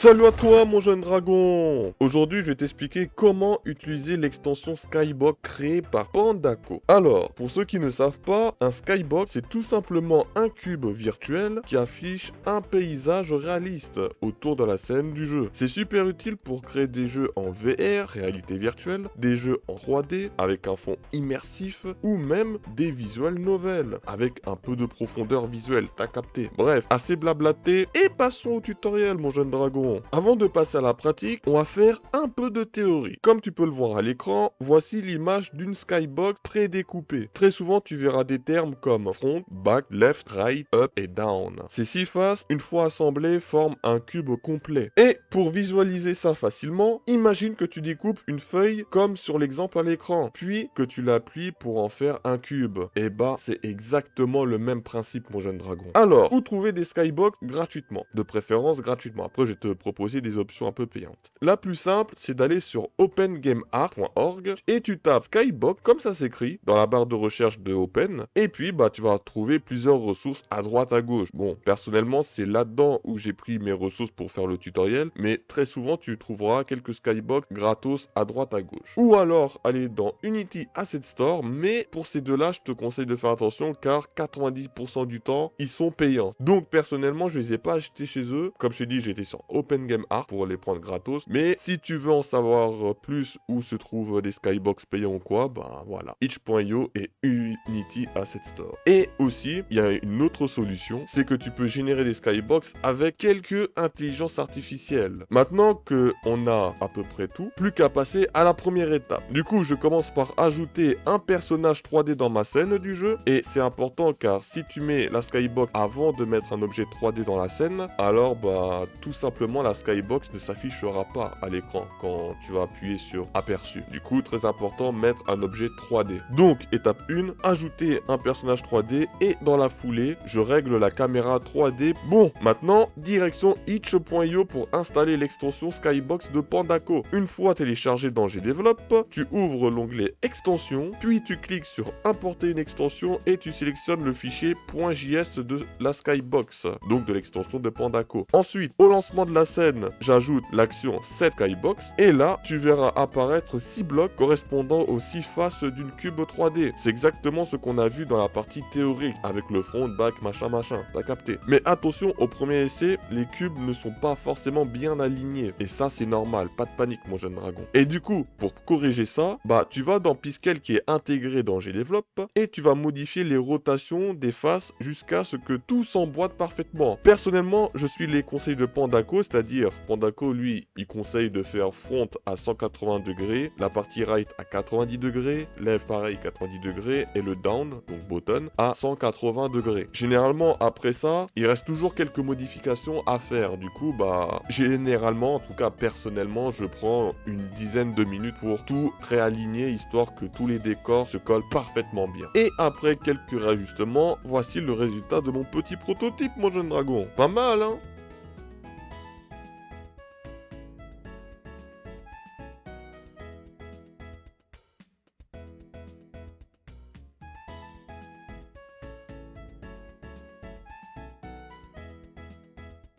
Salut à toi mon jeune dragon. Aujourd'hui je vais t'expliquer comment utiliser l'extension Skybox créée par Pandako. Alors, pour ceux qui ne savent pas, un Skybox c'est tout simplement un cube virtuel qui affiche un paysage réaliste autour de la scène du jeu. C'est super utile pour créer des jeux en VR, réalité virtuelle, des jeux en 3D avec un fond immersif ou même des visual novels avec un peu de profondeur visuelle, t'as capté. Bref, assez blablaté et passons au tutoriel mon jeune dragon. Avant de passer à la pratique, on va faire un peu de théorie. Comme tu peux le voir à l'écran, voici l'image d'une skybox prédécoupée. Très souvent, tu verras des termes comme front, back, left, right, up et down. Ces 6 faces, une fois assemblées, forment un cube complet. Et pour visualiser ça facilement, imagine que tu découpes une feuille comme sur l'exemple à l'écran, puis que tu l'applies pour en faire un cube. Et bah, c'est exactement le même principe, mon jeune dragon. Alors, où trouver des skybox gratuitement? De préférence gratuitement. Après, je vais te proposer des options un peu payantes. La plus simple, c'est d'aller sur opengameart.org et tu tapes Skybox comme ça s'écrit dans la barre de recherche de Open et puis bah tu vas trouver plusieurs ressources à droite à gauche. Bon, personnellement, c'est là-dedans où j'ai pris mes ressources pour faire le tutoriel, mais très souvent tu trouveras quelques Skybox gratos à droite à gauche. Ou alors aller dans Unity Asset Store, mais pour ces deux-là, je te conseille de faire attention car 90% du temps, ils sont payants. Donc personnellement, je les ai pas achetés chez eux. Comme je t'ai dit, j'étais sur OpenGameArt pour les prendre gratos. Mais si tu veux en savoir plus où se trouvent des skybox payants ou quoi, ben voilà, itch.io et Unity Asset Store. Et aussi, il y a une autre solution, c'est que tu peux générer des skybox avec quelques intelligences artificielles. Maintenant que on a à peu près tout, plus qu'à passer à la première étape. Du coup, je commence par ajouter un personnage 3D dans ma scène du jeu. Et c'est important car si tu mets la skybox avant de mettre un objet 3D dans la scène, alors bah tout simplement la skybox ne s'affichera pas à l'écran quand tu vas appuyer sur aperçu. Du coup, très important, mettre un objet 3D. Donc, étape 1, ajouter un personnage 3D et dans la foulée, je règle la caméra 3D. Bon, maintenant, direction itch.io pour installer l'extension Skybox de Pandako. Une fois téléchargé dans GDevelop, tu ouvres l'onglet extension, puis tu cliques sur importer une extension et tu sélectionnes le fichier .js de la Skybox, donc de l'extension de Pandako. Ensuite, au lancement de la scène, j'ajoute l'action Set Skybox et là, tu verras apparaître 6 blocs correspondant aux 6 faces d'une cube 3D. C'est exactement ce qu'on a vu dans la partie théorique avec le front, back, machin, t'as capté. Mais attention, au premier essai, les cubes ne sont pas forcément bien alignés et ça c'est normal, pas de panique mon jeune dragon. Et du coup, pour corriger ça, bah tu vas dans Piskel qui est intégré dans GDevelop et tu vas modifier les rotations des faces jusqu'à ce que tout s'emboîte parfaitement. Personnellement, je suis les conseils de Pandako, c'est-à-dire Pandako lui, il conseille de faire front à 180 degrés, la partie right à 90 degrés, left pareil 90 degrés et le down, donc button, à 180 degrés. Généralement, après ça, il reste toujours quelques modifications à faire. Du coup, bah, généralement, en tout cas personnellement, je prends une dizaine de minutes pour tout réaligner, histoire que tous les décors se collent parfaitement bien. Et après quelques réajustements, voici le résultat de mon petit prototype, mon jeune dragon. Pas mal, hein?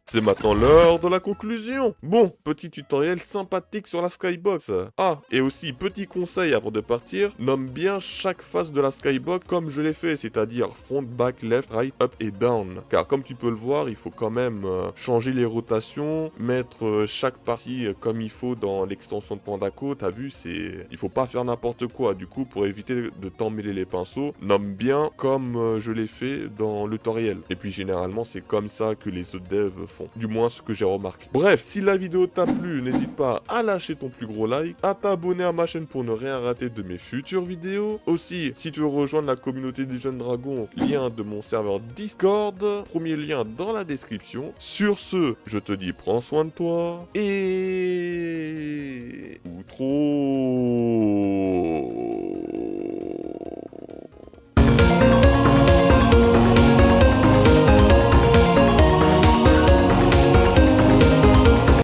C'est maintenant l'heure de la conclusion. Bon, petit tutoriel sympathique sur la Skybox. Ah, et aussi, petit conseil avant de partir, nomme bien chaque face de la Skybox comme je l'ai fait, c'est-à-dire front, back, left, right, up et down. Car comme tu peux le voir, il faut quand même changer les rotations, mettre chaque partie comme il faut dans l'extension de Pandako. T'as vu, il faut pas faire n'importe quoi. Du coup, pour éviter de t'emmêler les pinceaux, nomme bien comme je l'ai fait dans le tutoriel. Et puis généralement, c'est comme ça que les autres devs font. Du moins ce que j'ai remarqué. Bref, si la vidéo t'a plu, n'hésite pas à lâcher ton plus gros like, à t'abonner à ma chaîne pour ne rien rater de mes futures vidéos. Aussi, si tu veux rejoindre la communauté des jeunes dragons, lien de mon serveur Discord, premier lien dans la description. Sur ce, je te dis prends soin de toi et... outro.